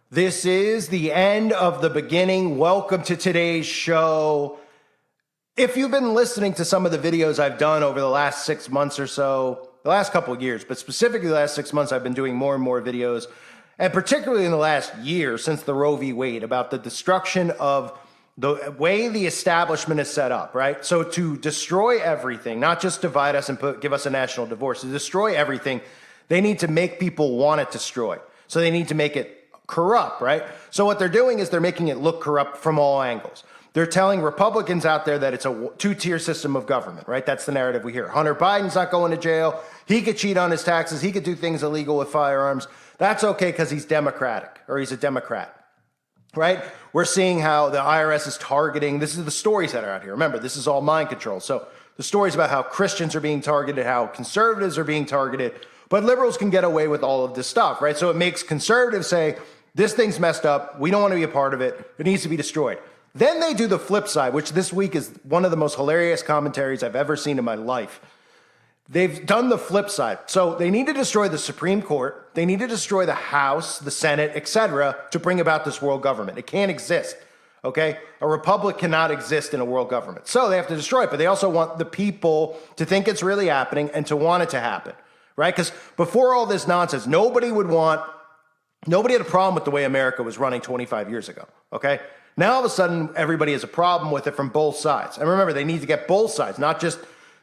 This is the end of the beginning. Welcome to today's show. If you've been listening to some of the videos I've done over the last 6 months or so, the last couple of years, but specifically the last 6 months, I've been doing more and more videos, and particularly in the last year since the Roe v. Wade, about the destruction of the way the establishment is set up, right? So to destroy everything, not just divide us and give us a national divorce, to destroy everything, they need to make people want it destroyed. So they need to make it corrupt, right? So what they're doing is they're making it look corrupt from all angles. They're telling Republicans out there that it's a two-tier system of government, right? That's the narrative we hear. Hunter Biden's not going to jail. He could cheat on his taxes. He could do things illegal with firearms. That's okay because he's Democratic, or he's a Democrat, right? We're seeing how the IRS is targeting. This is the stories that are out here. Remember, this is all mind control. So the stories about how Christians are being targeted, how conservatives are being targeted, but liberals can get away with all of this stuff, right? So it makes conservatives say, this thing's messed up. We don't want to be a part of it. It needs to be destroyed. Then they do the flip side, which this week is one of the most hilarious commentaries I've ever seen in my life. They've done the flip side. So they need to destroy the Supreme Court. They need to destroy the House, the Senate, etc., to bring about this world government. It can't exist, okay? A republic cannot exist in a world government. So they have to destroy it, but they also want the people to think it's really happening and to want it to happen, right? Because before all this nonsense, nobody had a problem with the way America was running 25 years ago, okay? Now, all of a sudden, everybody has a problem with it from both sides. And remember, they need to get both sides, not just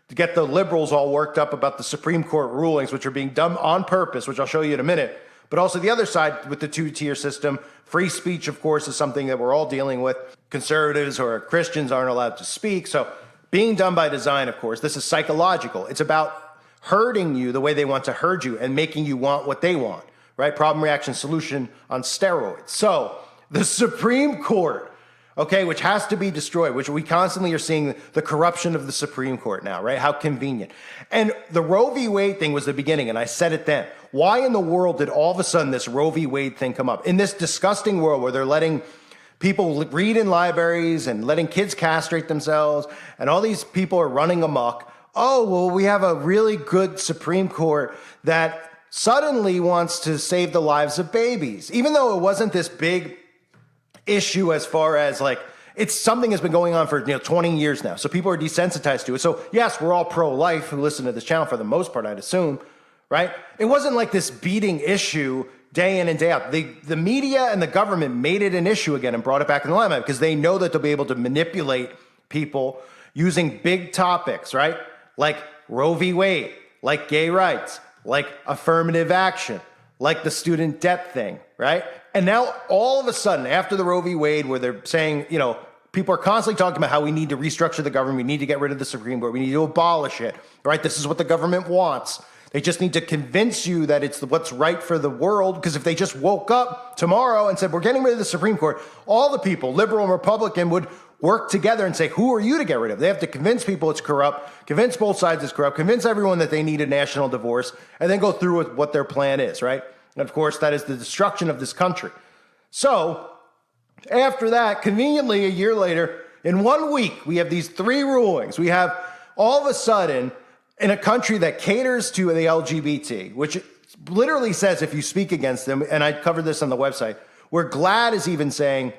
to get the liberals all worked up about the Supreme Court rulings, which are being done on purpose, which I'll show you in a minute, but also the other side with the two-tier system. Free speech, of course, is something that we're all dealing with. Conservatives or Christians aren't allowed to speak. So being done by design, of course, this is psychological. It's about herding you the way they want to herd you and making you want what they want, right? Problem, reaction, solution on steroids. So the Supreme Court, okay, which has to be destroyed, which we constantly are seeing the corruption of the Supreme Court now, right? How convenient. And the Roe v. Wade thing was the beginning, and I said it then. Why in the world did all of a sudden this Roe v. Wade thing come up? In this disgusting world where they're letting people read in libraries and letting kids castrate themselves, and all these people are running amok. Oh, well, we have a really good Supreme Court that suddenly wants to save the lives of babies, even though it wasn't this big issue as far as like it's something that's been going on for 20 years now. So people are desensitized to it. So yes, we're all pro-life who listen to this channel for the most part, I'd assume, right? It wasn't like this beating issue day in and day out. The media and the government made it an issue again and brought it back in the limelight because they know that they'll be able to manipulate people using big topics, right? Like Roe v. Wade, like gay rights, like affirmative action, like the student debt thing, right? And now all of a sudden, after the Roe v. Wade, where they're saying, people are constantly talking about how we need to restructure the government, we need to get rid of the Supreme Court, we need to abolish it, right? This is what the government wants. They just need to convince you that it's what's right for the world, because if they just woke up tomorrow and said, we're getting rid of the Supreme Court, all the people, liberal and Republican, would work together and say, who are you to get rid of? They have to convince people it's corrupt, convince both sides it's corrupt, convince everyone that they need a national divorce, and then go through with what their plan is, right? And of course, that is the destruction of this country. So after that, conveniently a year later, in 1 week, we have these 3 rulings. We have all of a sudden, in a country that caters to the LGBT, which literally says if you speak against them, and I covered this on the website, where GLAAD is even saying,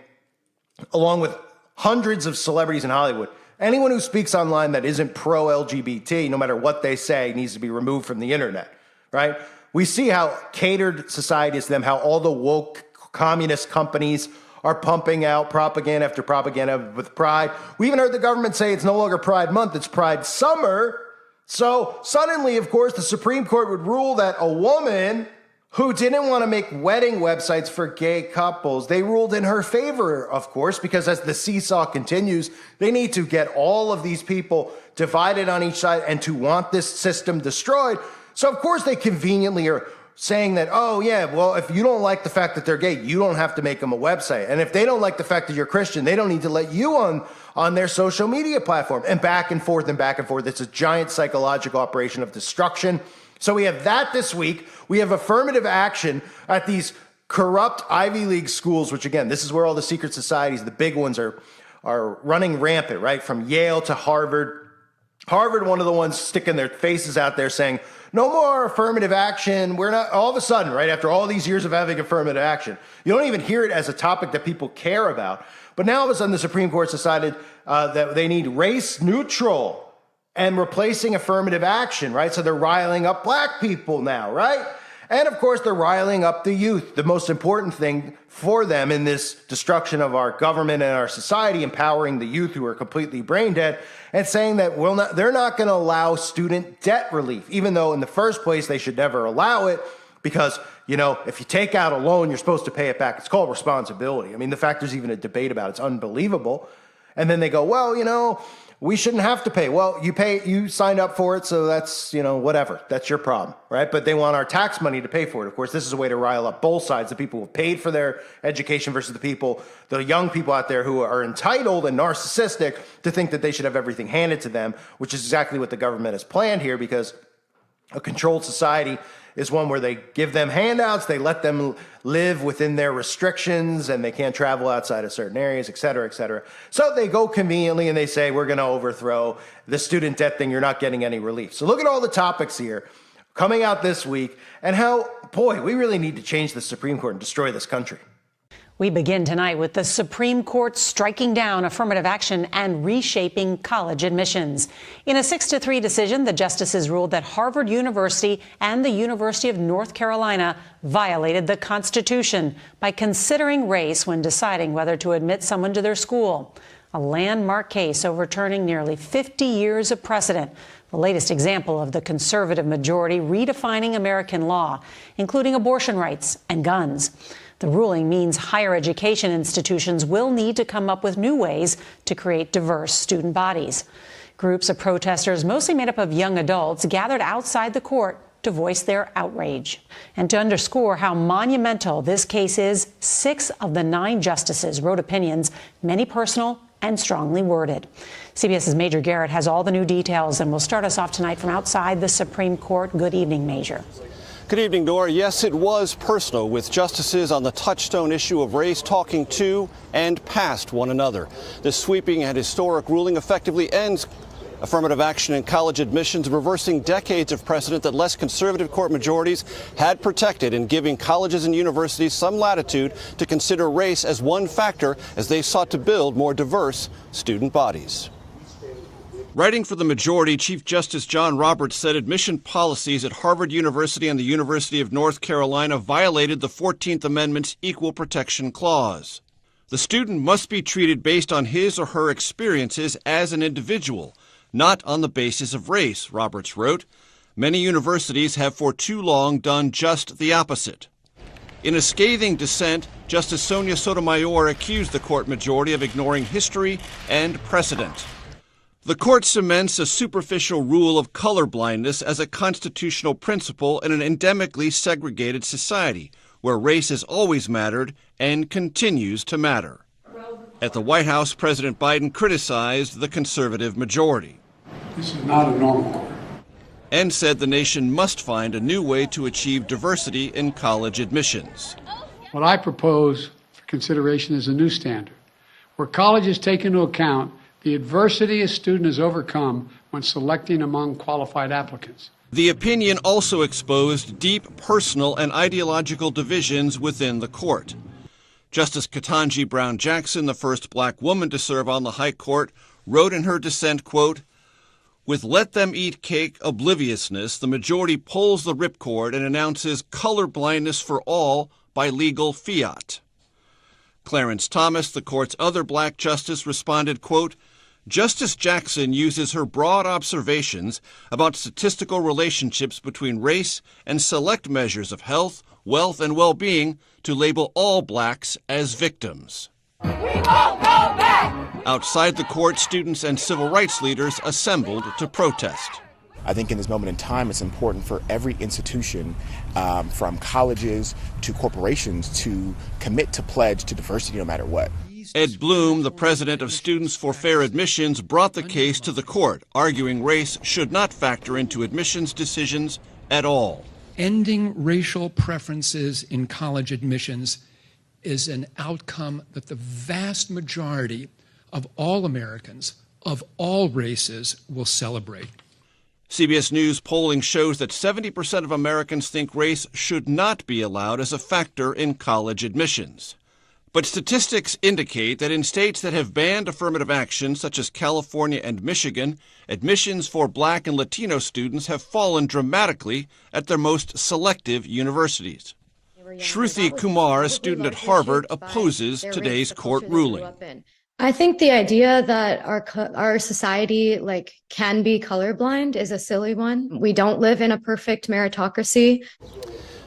along with hundreds of celebrities in Hollywood, anyone who speaks online that isn't pro-LGBT, no matter what they say, needs to be removed from the internet, right? We see how catered society is to them, how all the woke communist companies are pumping out propaganda after propaganda with Pride. We even heard the government say it's no longer Pride Month, it's Pride Summer. So suddenly, of course, the Supreme Court would rule that a woman who didn't want to make wedding websites for gay couples, they ruled in her favor, of course, because as the seesaw continues, they need to get all of these people divided on each side and to want this system destroyed. So, of course, they conveniently are saying that, oh, yeah, well, if you don't like the fact that they're gay, you don't have to make them a website. And if they don't like the fact that you're Christian, they don't need to let you on their social media platform. And back and forth and back and forth. It's a giant psychological operation of destruction. So we have that this week. We have affirmative action at these corrupt Ivy League schools, which, again, this is where all the secret societies, the big ones, are running rampant, right? From Yale to Harvard. Harvard, one of the ones sticking their faces out there saying, no more affirmative action. We're not, all of a sudden, right after all these years of having affirmative action, you don't even hear it as a topic that people care about. But now all of a sudden the Supreme Court's decided that they need race neutral and replacing affirmative action, right? So they're riling up black people now, right? And of course, they're riling up the youth, the most important thing for them in this destruction of our government and our society, empowering the youth who are completely brain dead, and saying that they're not going to allow student debt relief, even though in the first place they should never allow it because, you know, if you take out a loan, you're supposed to pay it back. It's called responsibility. I mean, the fact there's even a debate about it's unbelievable. And then they go, well, you know, we shouldn't have to pay. Well, you signed up for it, so that's, you know, whatever. That's your problem, right? But they want our tax money to pay for it. Of course, this is a way to rile up both sides, the people who paid for their education versus the young people out there who are entitled and narcissistic to think that they should have everything handed to them, which is exactly what the government has planned here, because a controlled society is one where they give them handouts, they let them live within their restrictions, and they can't travel outside of certain areas, et cetera, et cetera. So they go conveniently and they say, we're going to overthrow the student debt thing. You're not getting any relief. So look at all the topics here coming out this week and how, boy, we really need to change the Supreme Court and destroy this country. We begin tonight with the Supreme Court striking down affirmative action and reshaping college admissions. In a 6-3 decision, the justices ruled that Harvard University and the University of North Carolina violated the Constitution by considering race when deciding whether to admit someone to their school. A landmark case overturning nearly 50 years of precedent. The latest example of the conservative majority redefining American law, including abortion rights and guns. The ruling means higher education institutions will need to come up with new ways to create diverse student bodies. Groups of protesters, mostly made up of young adults, gathered outside the court to voice their outrage. And to underscore how monumental this case is, 6 of the 9 justices wrote opinions, many personal and strongly worded. CBS's Major Garrett has all the new details and will start us off tonight from outside the Supreme Court. Good evening, Major. Good evening, Nora. Yes, it was personal, with justices on the touchstone issue of race talking to and past one another. This sweeping and historic ruling effectively ends affirmative action in college admissions, reversing decades of precedent that less conservative court majorities had protected and giving colleges and universities some latitude to consider race as one factor as they sought to build more diverse student bodies. Writing for the majority, Chief Justice John Roberts said admission policies at Harvard University and the University of North Carolina violated the 14th Amendment's Equal Protection Clause. The student must be treated based on his or her experiences as an individual, not on the basis of race, Roberts wrote. Many universities have for too long done just the opposite. In a scathing dissent, Justice Sonia Sotomayor accused the court majority of ignoring history and precedent. The court cements a superficial rule of colorblindness as a constitutional principle in an endemically segregated society where race has always mattered and continues to matter. At the White House, President Biden criticized the conservative majority. This is not a normal court. And said the nation must find a new way to achieve diversity in college admissions. What I propose for consideration is a new standard, where colleges take into account the adversity a student has overcome when selecting among qualified applicants. The opinion also exposed deep personal and ideological divisions within the court. Justice Ketanji Brown Jackson, the first black woman to serve on the High Court, wrote in her dissent, quote, "With let them eat cake obliviousness, the majority pulls the ripcord and announces color blindness for all by legal fiat." Clarence Thomas, the court's other black justice, responded, quote, "Justice Jackson uses her broad observations about statistical relationships between race and select measures of health, wealth, and well-being to label all blacks as victims." We won't go back! Outside the court, students and civil rights leaders assembled to protest. I think in this moment in time, it's important for every institution, from colleges to corporations, to commit to pledge to diversity no matter what. Ed Bloom, the president of Students for Fair Admissions, brought the case to the court, arguing race should not factor into admissions decisions at all. Ending racial preferences in college admissions is an outcome that the vast majority of all Americans of all races will celebrate. CBS News polling shows that 70% of Americans think race should not be allowed as a factor in college admissions. But statistics indicate that in states that have banned affirmative action, such as California and Michigan, admissions for Black and Latino students have fallen dramatically at their most selective universities. Shruti Kumar, a student at Harvard, opposes today's court ruling. I think the idea that our society can be colorblind is a silly one. We don't live in a perfect meritocracy.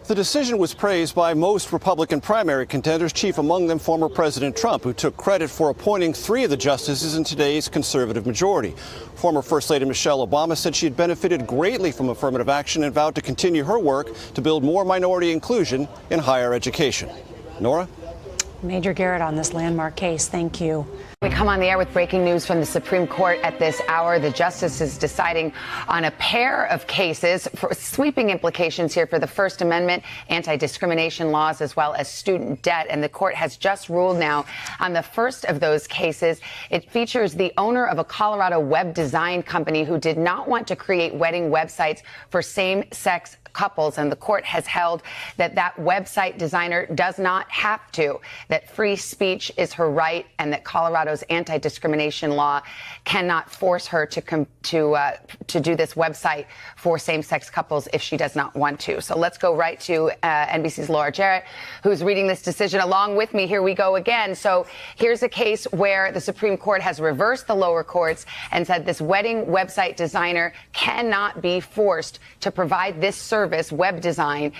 The decision was praised by most Republican primary contenders, chief among them former President Trump, who took credit for appointing 3 of the justices in today's conservative majority. Former First Lady Michelle Obama said she had benefited greatly from affirmative action and vowed to continue her work to build more minority inclusion in higher education. Nora? Major Garrett on this landmark case. Thank you. We come on the air with breaking news from the Supreme Court at this hour. The justice is deciding on a pair of cases for sweeping implications here for the First Amendment, anti-discrimination laws, as well as student debt. And the court has just ruled now on the first of those cases. It features the owner of a Colorado web design company who did not want to create wedding websites for same-sex couples, and the court has held that that website designer does not have to, that free speech is her right, and that Colorado's anti-discrimination law cannot force her to do this website for same-sex couples if she does not want to. So let's go right to NBC's Laura Jarrett, who's reading this decision along with me. Here we go again. So here's a case where the Supreme Court has reversed the lower courts and said this wedding website designer cannot be forced to provide this service, web design,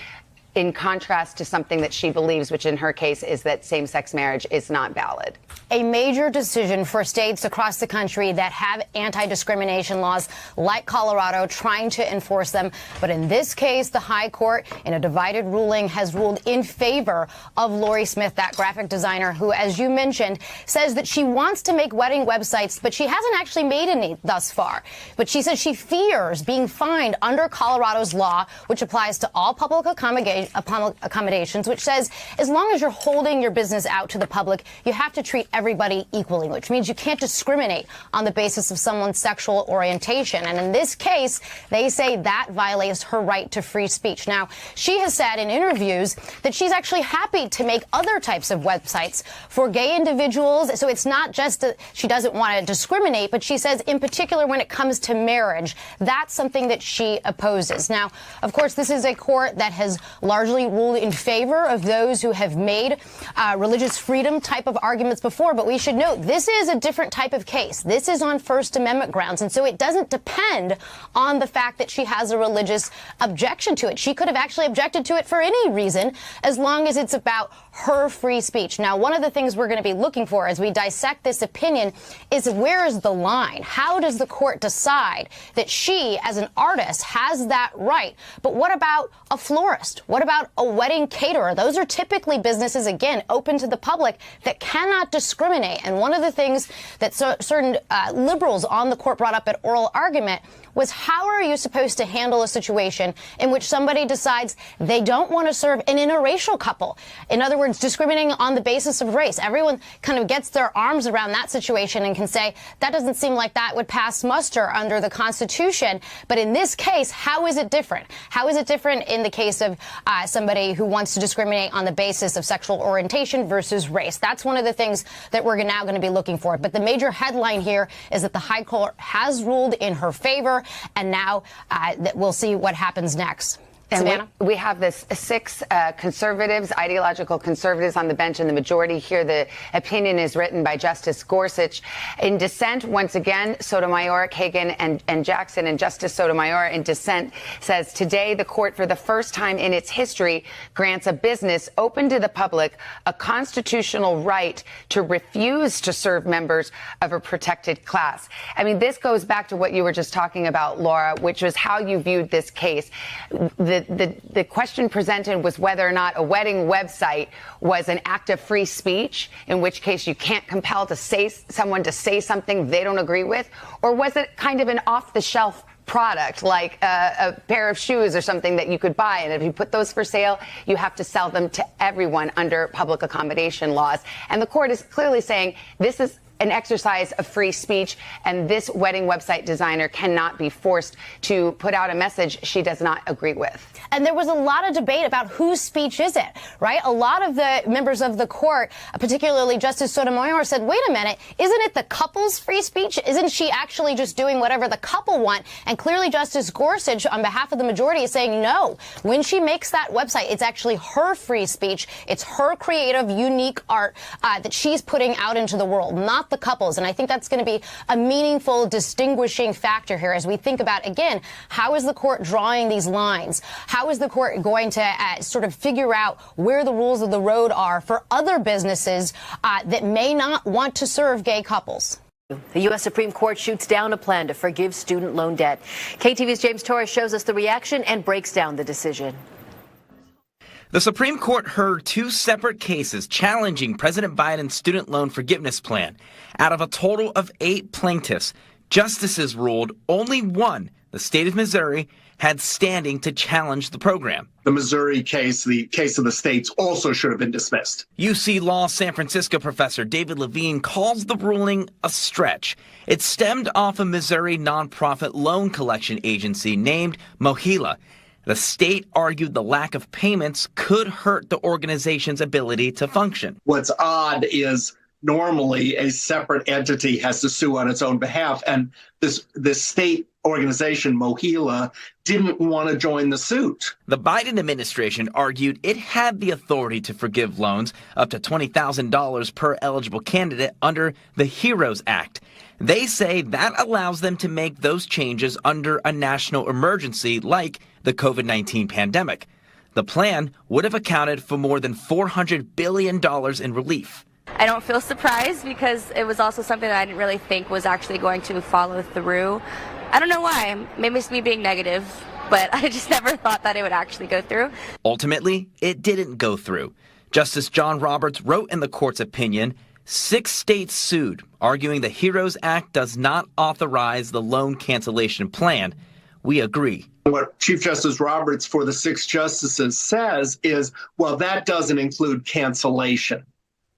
in contrast to something that she believes, which in her case is that same-sex marriage is not valid. A major decision for states across the country that have anti-discrimination laws like Colorado, trying to enforce them. But in this case, the high court, in a divided ruling, has ruled in favor of Lorie Smith, that graphic designer who, as you mentioned, says that she wants to make wedding websites, but she hasn't actually made any thus far. But she says she fears being fined under Colorado's law, which applies to all public accommodations, which says as long as you're holding your business out to the public, you have to treat everybody equally, which means you can't discriminate on the basis of someone's sexual orientation. And in this case, they say that violates her right to free speech. Now, she has said in interviews that she's actually happy to make other types of websites for gay individuals. So it's not just that she doesn't want to discriminate, but she says in particular when it comes to marriage, that's something that she opposes. Now, of course, this is a court that has largely ruled in favor of those who have made religious freedom type of arguments before. But we should note this is a different type of case. This is on First Amendment grounds. And so it doesn't depend on the fact that she has a religious objection to it. She could have actually objected to it for any reason, as long as it's about her free speech. Now, one of the things we're going to be looking for as we dissect this opinion is where is the line? How does the court decide that she, as an artist, has that right? But what about a florist? What about a wedding caterer? Those are typically businesses, again, open to the public that cannot discriminate. And one of the things that certain liberals on the court brought up at oral argument was how are you supposed to handle a situation in which somebody decides they don't want to serve an interracial couple? In other words, discriminating on the basis of race. Everyone kind of gets their arms around that situation and can say that doesn't seem like that would pass muster under the Constitution. But in this case, how is it different? How is it different in the case of somebody who wants to discriminate on the basis of sexual orientation versus race? That's one of the things that we're now going to be looking for. But the major headline here is that the high court has ruled in her favor, and now we'll see what happens next. And we have this 6 conservatives, ideological conservatives on the bench in the majority here. The opinion is written by Justice Gorsuch. In dissent, once again, Sotomayor, Kagan, and Jackson. And Justice Sotomayor in dissent says, today the court for the first time in its history grants a business open to the public a constitutional right to refuse to serve members of a protected class. I mean, this goes back to what you were just talking about, Laura, which was how you viewed this case. The question presented was whether or not a wedding website was an act of free speech, in which case you can't compel someone to say something they don't agree with, or was it kind of an off-the-shelf product, like a pair of shoes or something that you could buy, and if you put those for sale, you have to sell them to everyone under public accommodation laws. And the court is clearly saying this is an exercise of free speech, and this wedding website designer cannot be forced to put out a message she does not agree with. And there was a lot of debate about whose speech is it, right? A lot of the members of the court, particularly Justice Sotomayor, said, wait a minute, isn't it the couple's free speech? Isn't she actually just doing whatever the couple want? And clearly Justice Gorsuch, on behalf of the majority, is saying no. When she makes that website, it's actually her free speech. It's her creative, unique art that she's putting out into the world, not the couples. And I think that's going to be a meaningful distinguishing factor here as we think about, again, how is the court drawing these lines? How is the court going to sort of figure out where the rules of the road are for other businesses that may not want to serve gay couples? The U.S. Supreme Court shoots down a plan to forgive student loan debt. KTV's James Torres shows us the reaction and breaks down the decision. The Supreme Court heard two separate cases challenging President Biden's student loan forgiveness plan. Out of a total of 8 plaintiffs, justices ruled only one, the state of Missouri, had standing to challenge the program. The Missouri case, the case of the states, also should have been dismissed. UC Law San Francisco professor David Levine calls the ruling a stretch. It stemmed off a Missouri nonprofit loan collection agency named MOHELA. The state argued the lack of payments could hurt the organization's ability to function. What's odd is normally a separate entity has to sue on its own behalf, and this state organization, MOHELA, didn't want to join the suit. The Biden administration argued it had the authority to forgive loans up to $20,000 per eligible candidate under the HEROES Act. They say that allows them to make those changes under a national emergency like the COVID-19 pandemic. The plan would have accounted for more than $400 billion in relief. I don't feel surprised because it was also something that I didn't really think was actually going to follow through. I don't know why. Maybe it's me being negative, but I just never thought that it would actually go through. Ultimately, it didn't go through. Justice John Roberts wrote in the court's opinion, 6 states sued, arguing the HEROES Act does not authorize the loan cancellation plan. We agree. What Chief Justice Roberts for the 6 justices says is, well, that doesn't include cancellation.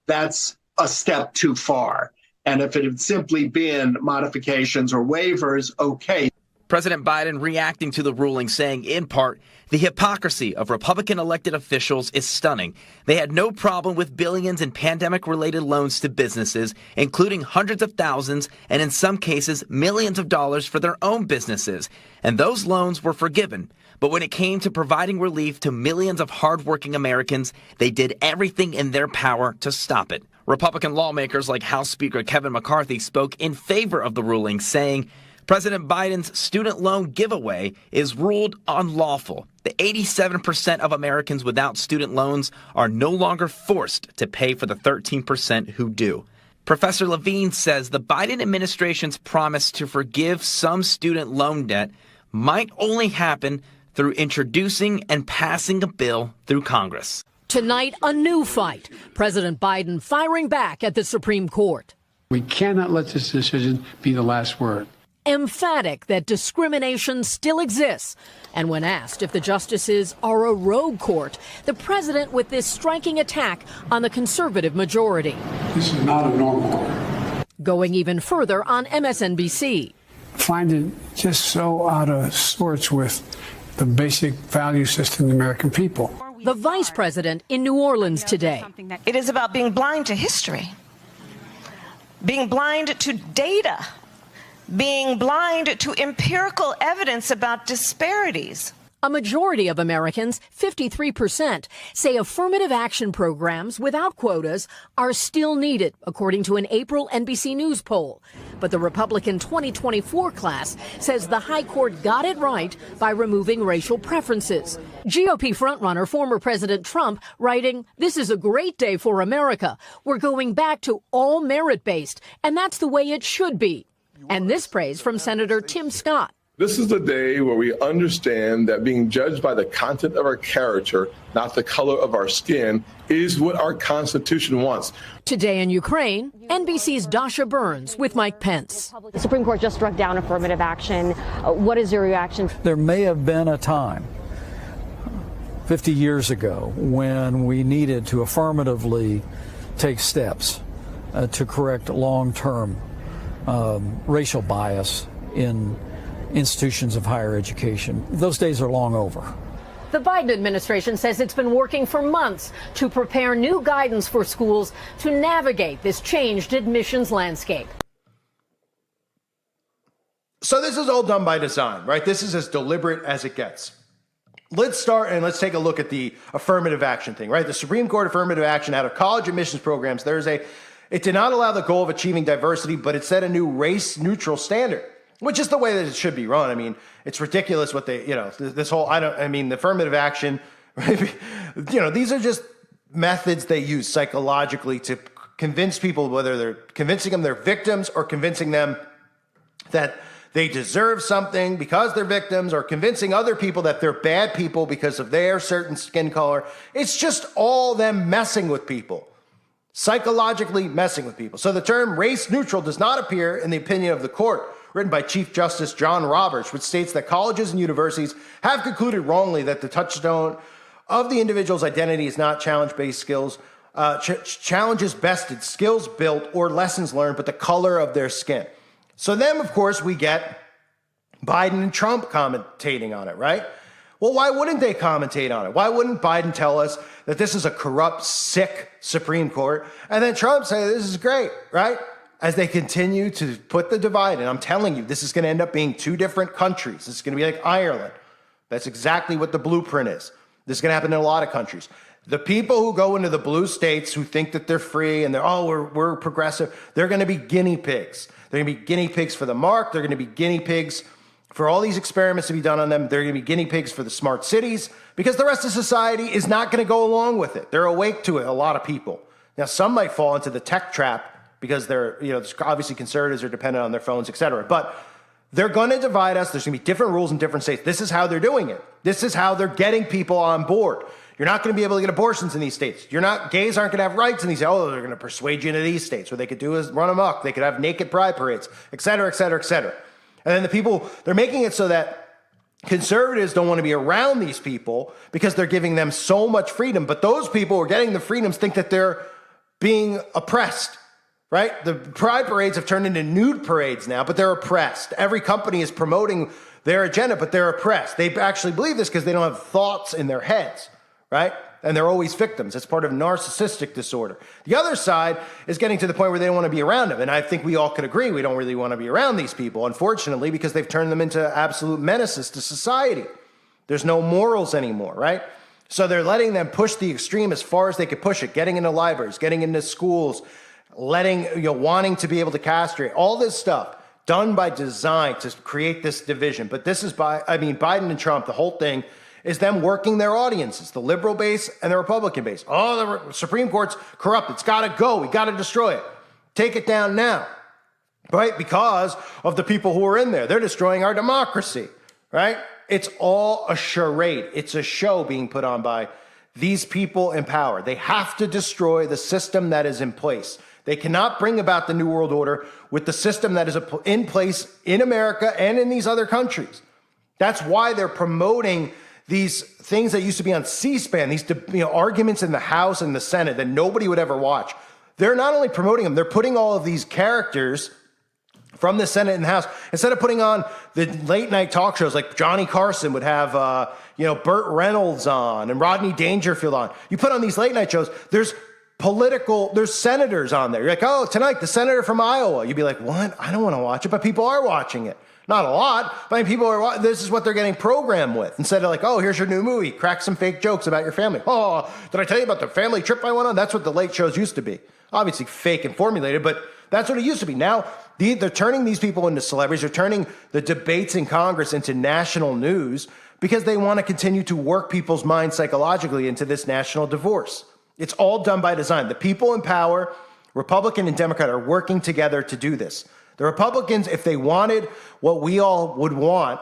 That's a step too far. And if it had simply been modifications or waivers, okay. President Biden reacting to the ruling, saying, in part, the hypocrisy of Republican elected officials is stunning. They had no problem with billions in pandemic-related loans to businesses, including hundreds of thousands and in some cases millions of dollars for their own businesses. And those loans were forgiven. But when it came to providing relief to millions of hardworking Americans, they did everything in their power to stop it. Republican lawmakers like House Speaker Kevin McCarthy spoke in favor of the ruling, saying, President Biden's student loan giveaway is ruled unlawful. The 87% of Americans without student loans are no longer forced to pay for the 13% who do. Professor Levine says the Biden administration's promise to forgive some student loan debt might only happen through introducing and passing a bill through Congress. Tonight, a new fight. President Biden firing back at the Supreme Court. We cannot let this decision be the last word. Emphatic that discrimination still exists. And when asked if the justices are a rogue court, the president with this striking attack on the conservative majority. This is not a normal court. Going even further on MSNBC. Find it just so out of sorts with the basic value system of the American people. The vice president in New Orleans today. It is about being blind to history, being blind to data, being blind to empirical evidence about disparities. A majority of Americans, 53%, say affirmative action programs without quotas are still needed, according to an April NBC News poll. But the Republican 2024 class says the high court got it right by removing racial preferences. GOP frontrunner former President Trump writing, "This is a great day for America. We're going back to all merit-based, and that's the way it should be." And this praise from Senator Tim Scott. This is the day where we understand that being judged by the content of our character, not the color of our skin, is what our Constitution wants. Today in Ukraine, NBC's Dasha Burns with Mike Pence. The Supreme Court just struck down affirmative action. What is your reaction? There may have been a time 50 years ago when we needed to affirmatively take steps to correct long-term racial bias in institutions of higher education. Those days are long over. The Biden administration says it's been working for months to prepare new guidance for schools to navigate this changed admissions landscape. So this is all done by design, right? This is as deliberate as it gets. Let's start and let's take a look at the affirmative action thing, right? The Supreme Court affirmative action out of college admissions programs, it did not allow the goal of achieving diversity, but it set a new race-neutral standard, which is the way that it should be run. I mean, it's ridiculous what they, this whole, the affirmative action, these are just methods they use psychologically to convince people, whether they're convincing them they're victims or convincing them that they deserve something because they're victims, or convincing other people that they're bad people because of their certain skin color. It's just all them messing with people, psychologically messing with people. So the term race neutral does not appear in the opinion of the court, written by Chief Justice John Roberts, which states that colleges and universities have concluded wrongly that the touchstone of the individual's identity is not challenge-based skills, challenges bested, skills built, or lessons learned, but the color of their skin. So then, of course, we get Biden and Trump commentating on it, right? Well, why wouldn't they commentate on it? Why wouldn't Biden tell us that this is a corrupt, sick Supreme Court? And then Trump say, this is great, right? As they continue to put the divide, and I'm telling you, this is going to end up being two different countries. This is going to be like Ireland. That's exactly what the blueprint is. This is going to happen in a lot of countries. The people who go into the blue states who think that they're free and we're progressive, they're going to be guinea pigs. They're going to be guinea pigs for the mark. They're going to be guinea pigs for all these experiments to be done on them. They're going to be guinea pigs for the smart cities because the rest of society is not going to go along with it. They're awake to it, a lot of people. Now, some might fall into the tech trap because they're, obviously conservatives are dependent on their phones, et cetera. But they're going to divide us. There's going to be different rules in different states. This is how they're doing it. This is how they're getting people on board. You're not going to be able to get abortions in these states. Gays aren't going to have rights in these. Oh, they're going to persuade you into these states. What they could do is run amok. They could have naked pride parades, et cetera, et cetera, et cetera. And then the people, they're making it so that conservatives don't want to be around these people because they're giving them so much freedom. But those people who are getting the freedoms think that they're being oppressed, right? The pride parades have turned into nude parades now, but they're oppressed. Every company is promoting their agenda, but they're oppressed. They actually believe this because they don't have thoughts in their heads, right? And they're always victims. It's part of narcissistic disorder. The other side is getting to the point where they don't want to be around them. And I think we all could agree we don't really want to be around these people, unfortunately, because they've turned them into absolute menaces to society. There's no morals anymore, right? So they're letting them push the extreme as far as they could push it, getting into libraries, getting into schools, wanting to be able to castrate, all this stuff done by design to create this division. But this is Biden and Trump, the whole thing is them working their audiences, the liberal base and the Republican base. Oh, the Supreme Court's corrupt. It's got to go. We got to destroy it. Take it down now, right? Because of the people who are in there. They're destroying our democracy, right? It's all a charade. It's a show being put on by these people in power. They have to destroy the system that is in place. They cannot bring about the New World Order with the system that is in place in America and in these other countries. That's why they're promoting these things that used to be on C-SPAN, these arguments in the House and the Senate that nobody would ever watch. They're not only promoting them, they're putting all of these characters from the Senate and the House. Instead of putting on the late night talk shows like Johnny Carson would have, Burt Reynolds on and Rodney Dangerfield on. You put on these late night shows, there's senators on there. You're like, oh, tonight, the senator from Iowa. You'd be like, what? I don't want to watch it, but people are watching it. Not a lot, but people are. This is what they're getting programmed with. Instead of like, oh, here's your new movie. Crack some fake jokes about your family. Oh, did I tell you about the family trip I went on? That's what the late shows used to be. Obviously fake and formulated, but that's what it used to be. Now they're turning these people into celebrities. They're turning the debates in Congress into national news because they want to continue to work people's minds psychologically into this national divorce. It's all done by design. The people in power, Republican and Democrat, are working together to do this. The Republicans, if they wanted what we all would want,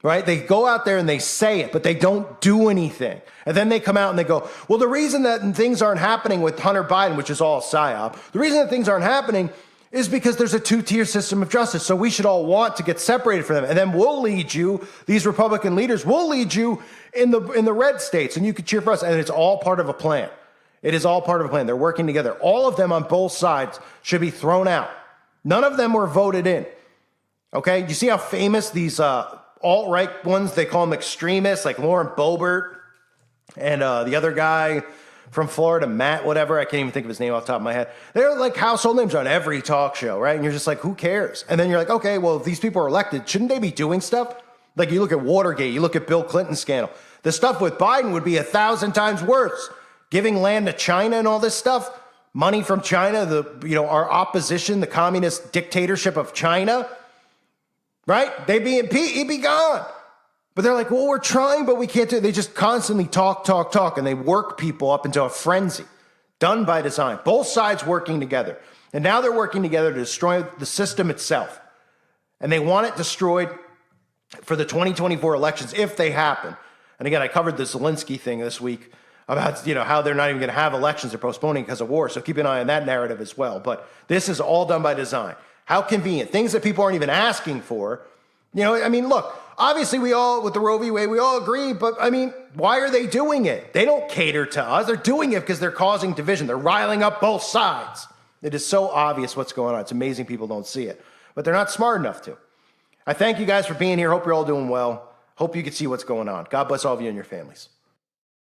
right, they go out there and they say it, but they don't do anything. And then they come out and they go, well, the reason that things aren't happening with Hunter Biden, which is all PSYOP, the reason that things aren't happening is because there's a two-tier system of justice. So we should all want to get separated from them. And then we'll lead you, these Republican leaders will lead you in the red states, and you can cheer for us. And it's all part of a plan. It is all part of a plan. They're working together. All of them on both sides should be thrown out. None of them were voted in. Okay? You see how famous these alt-right ones, they call them extremists, like Lauren Boebert and the other guy from Florida, Matt, whatever. I can't even think of his name off the top of my head. They're like household names on every talk show, right? And you're just like, who cares? And then you're like, okay, well, if these people are elected, shouldn't they be doing stuff? Like you look at Watergate, you look at Bill Clinton's scandal. The stuff with Biden would be 1,000 times worse. Giving land to China and all this stuff, money from China, our opposition, the communist dictatorship of China, right? They'd be impeached, he'd be gone. But they're like, well, we're trying, but we can't do it. They just constantly talk, and they work people up into a frenzy. Done by design. Both sides working together. And now they're working together to destroy the system itself. And they want it destroyed for the 2024 elections if they happen. And again, I covered the Zelensky thing this week about, how they're not even going to have elections. They're postponing because of war. So keep an eye on that narrative as well. But this is all done by design. How convenient. Things that people aren't even asking for. Look, obviously we all, with the Roe v. Wade, we all agree, but why are they doing it? They don't cater to us. They're doing it because they're causing division. They're riling up both sides. It is so obvious what's going on. It's amazing people don't see it, but they're not smart enough to. I thank you guys for being here. Hope you're all doing well. Hope you can see what's going on. God bless all of you and your families.